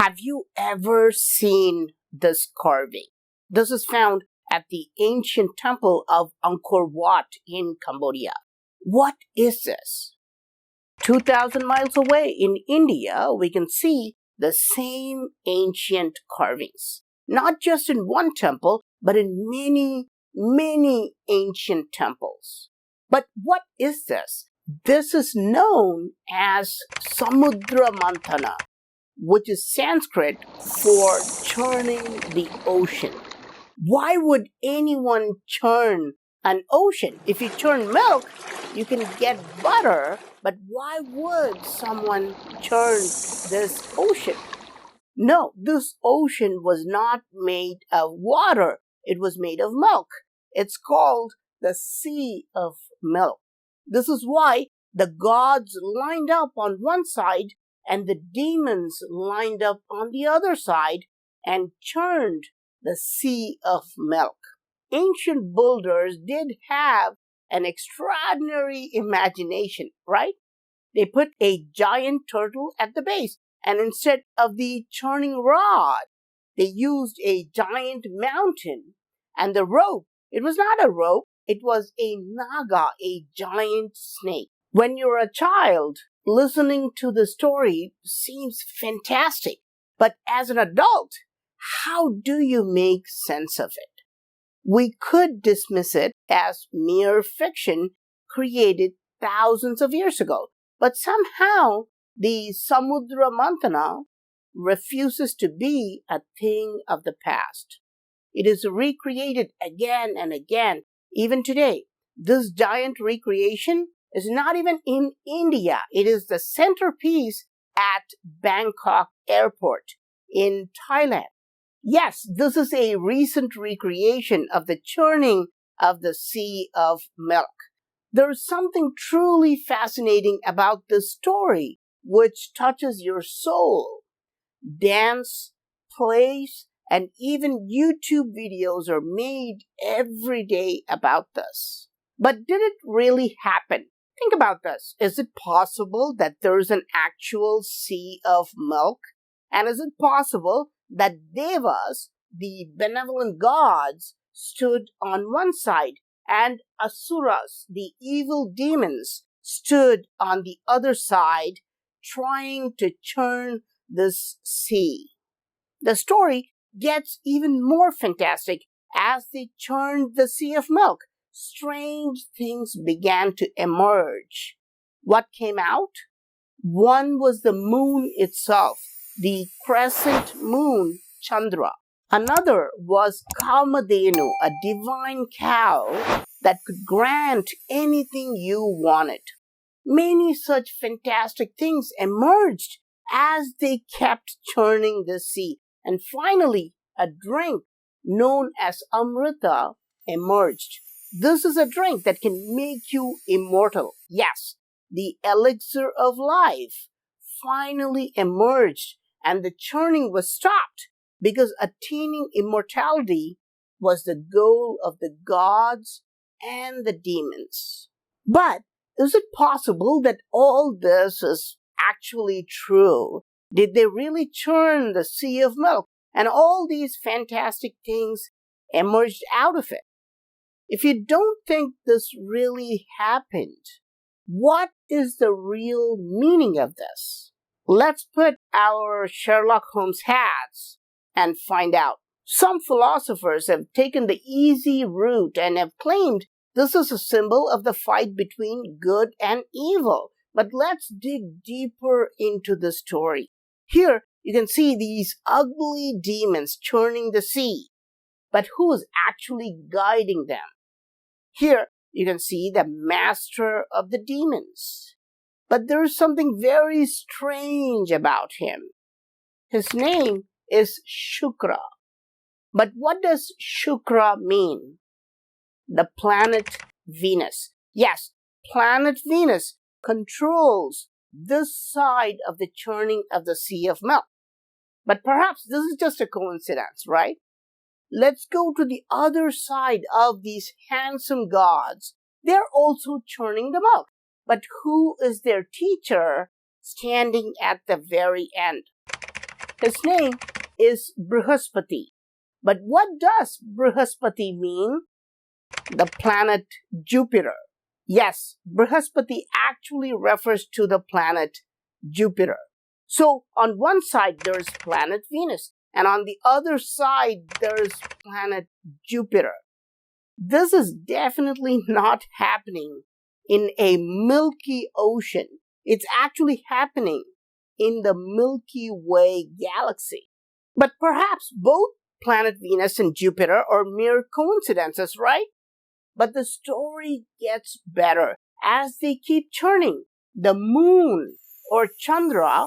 Have you ever seen this carving? This is found at the ancient temple of Angkor Wat in Cambodia. What is this? 2,000 miles away in India, we can see the same ancient carvings. Not just in one temple, but in many, many ancient temples. But what is this? This is known as Samudra Manthana, which is Sanskrit for churning the ocean. Why would anyone churn an ocean? If you churn milk, you can get butter, but why would someone churn this ocean? No, this ocean was not made of water. It was made of milk. It's called the Sea of Milk. This is why the gods lined up on one side and the demons lined up on the other side and churned the Sea of Milk. Ancient builders did have an extraordinary imagination, right? They put a giant turtle at the base, and instead of the churning rod, they used a giant mountain. And the rope, it was not a rope, it was a naga, a giant snake. When you're a child, listening to the story seems fantastic. But as an adult, how do you make sense of it? We could dismiss it as mere fiction created thousands of years ago. But somehow, the Samudra Manthana refuses to be a thing of the past. It is recreated again and again, even today. This giant recreation is not even in India. It is the centerpiece at Bangkok Airport in Thailand. Yes, this is a recent recreation of the churning of the Sea of Milk. There is something truly fascinating about this story which touches your soul. Dance, plays, and even YouTube videos are made every day about this. But did it really happen? Think about this. Is it possible that there is an actual sea of milk? And is it possible that Devas, the benevolent gods, stood on one side and Asuras, the evil demons, stood on the other side trying to churn this sea? The story gets even more fantastic. As they churned the Sea of Milk, strange things began to emerge. What came out? One was the moon itself, the crescent moon Chandra. Another was Kamadhenu, a divine cow that could grant anything you wanted. Many such fantastic things emerged as they kept churning the sea. And finally, a drink known as Amrita emerged. This is a drink that can make you immortal. Yes, the elixir of life finally emerged, and the churning was stopped because attaining immortality was the goal of the gods and the demons. But is it possible that all this is actually true? Did they really churn the Sea of Milk and all these fantastic things emerged out of it? If you don't think this really happened, what is the real meaning of this? Let's put our Sherlock Holmes hats and find out. Some philosophers have taken the easy route and have claimed this is a symbol of the fight between good and evil. But let's dig deeper into the story. Here, you can see these ugly demons churning the sea. But who is actually guiding them? Here, you can see the master of the demons. But there is something very strange about him. His name is Shukra. But what does Shukra mean? The planet Venus. Yes, planet Venus controls this side of the churning of the Sea of Milk. But perhaps this is just a coincidence, right? Let's go to the other side of these handsome gods. They're also churning the milk. But who is their teacher standing at the very end? His name is Brihaspati. But what does Brihaspati mean? The planet Jupiter. Yes, Brihaspati actually refers to the planet Jupiter. So on one side there's planet Venus, and on the other side there's planet Jupiter. This is definitely not happening in a Milky Ocean. It's actually happening in the Milky Way galaxy. But perhaps both planet Venus and Jupiter are mere coincidences, right? But the story gets better as they keep churning. The moon, or Chandra,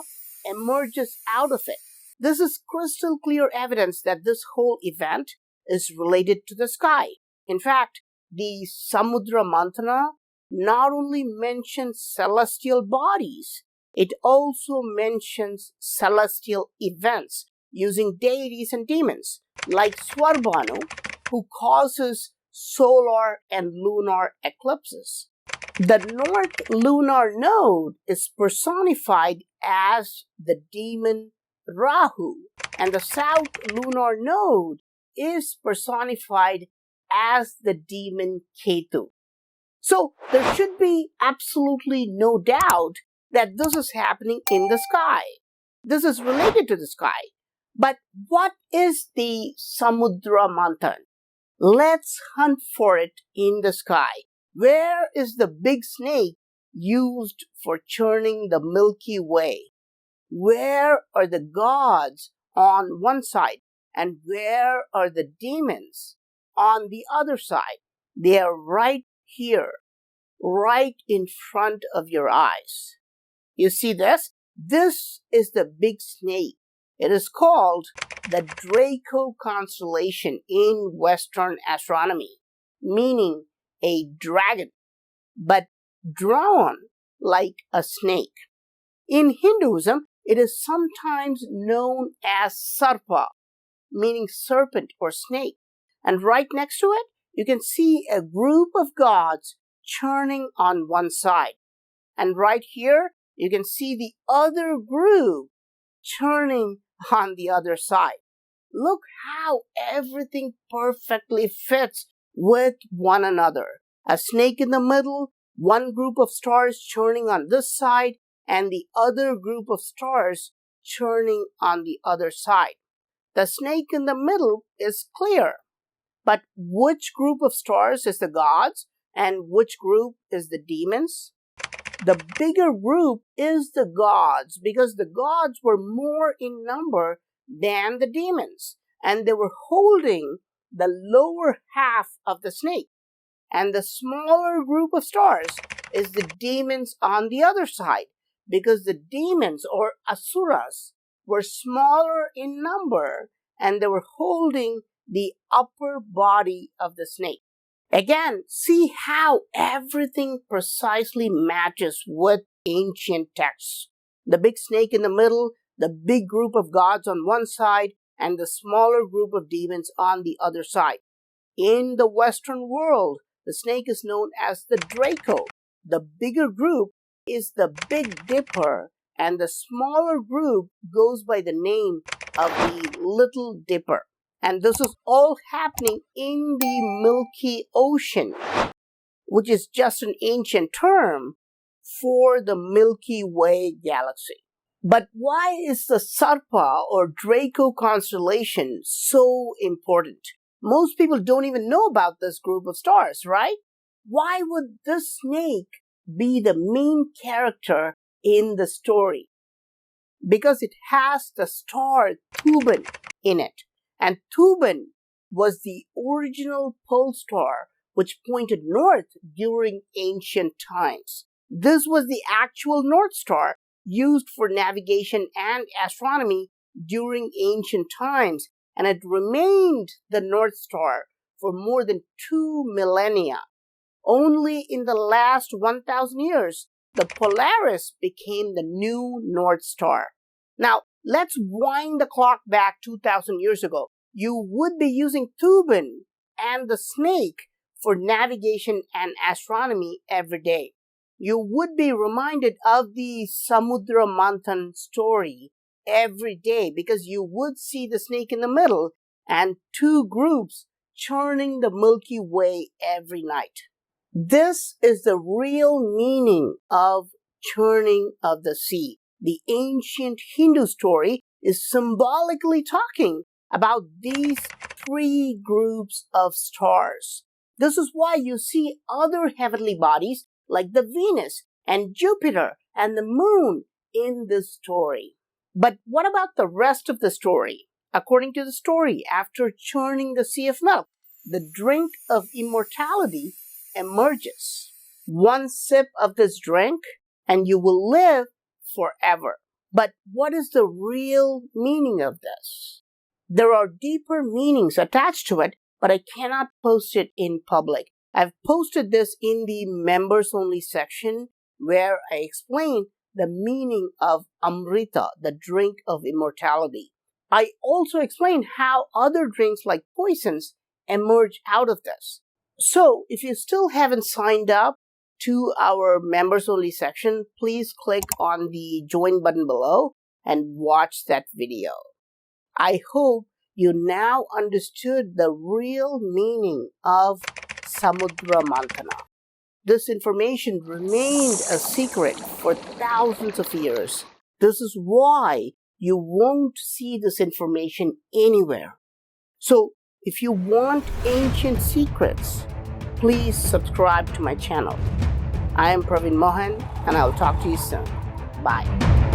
emerges out of it. This is crystal clear evidence that this whole event is related to the sky. In fact, the Samudra Manthana not only mentions celestial bodies, it also mentions celestial events using deities and demons, like Swarbhanu, who causes solar and lunar eclipses. The north lunar node is personified as the demon Rahu, and the south lunar node is personified as the demon Ketu. So there should be absolutely no doubt that this is happening in the sky. This is related to the sky. But what is the Samudra Manthan? Let's hunt for it in the sky. Where is the big snake used for churning the Milky Way? Where are the gods on one side, and where are the demons on the other side? They are right here, right in front of your eyes. You see this? This is the big snake. It is called the Draco constellation in Western astronomy, meaning a dragon, but drawn like a snake. In Hinduism, it is sometimes known as Sarpa, meaning serpent or snake. And right next to it, you can see a group of gods churning on one side. And right here, you can see the other group churning on the other side. Look how everything perfectly fits with one another. A snake in the middle, one group of stars churning on this side, and the other group of stars churning on the other side. The snake in the middle is clear. But which group of stars is the gods and which group is the demons? The bigger group is the gods, because the gods were more in number than the demons, and they were holding the lower half of the snake. And the smaller group of stars is the demons on the other side, because the demons, or asuras, were smaller in number and they were holding the upper body of the snake. Again, see how everything precisely matches with ancient texts. The big snake in the middle, the big group of gods on one side, and the smaller group of demons on the other side. In the Western world, the snake is known as the Draco. The bigger group is the Big Dipper, and the smaller group goes by the name of the Little Dipper. And this is all happening in the Milky Ocean, which is just an ancient term for the Milky Way galaxy. But why is the Sarpa or Draco constellation so important? Most people don't even know about this group of stars, right? Why would this snake be the main character in the story? Because it has the star Thuban in it. And Thuban was the original pole star which pointed north during ancient times. This was the actual North Star used for navigation and astronomy during ancient times, and it remained the North Star for more than 2 millennia. Only in the last 1,000 years, the Polaris became the new North Star. Now, let's wind the clock back 2,000 years ago. You would be using Thuban and the snake for navigation and astronomy every day. You would be reminded of the Samudra Manthan story every day because you would see the snake in the middle and two groups churning the Milky Way every night. This is the real meaning of churning of the sea. The ancient Hindu story is symbolically talking about these three groups of stars. This is why you see other heavenly bodies like the Venus and Jupiter and the moon in this story. But what about the rest of the story? According to the story, after churning the sea of milk, the drink of immortality emerges. One sip of this drink and you will live forever. But what is the real meaning of this? There are deeper meanings attached to it, but I cannot post it in public. I've posted this in the members only section where I explain the meaning of Amrita, the drink of immortality. I also explain how other drinks like poisons emerge out of this. So if you still haven't signed up to our members only section, please click on the join button below and watch that video. I hope you now understood the real meaning of Samudra Mantana. This information remained a secret for thousands of years. This is why you won't see this information anywhere. So, if you want ancient secrets, please subscribe to my channel. I am PraveenMohan, and I'll talk to you soon. Bye.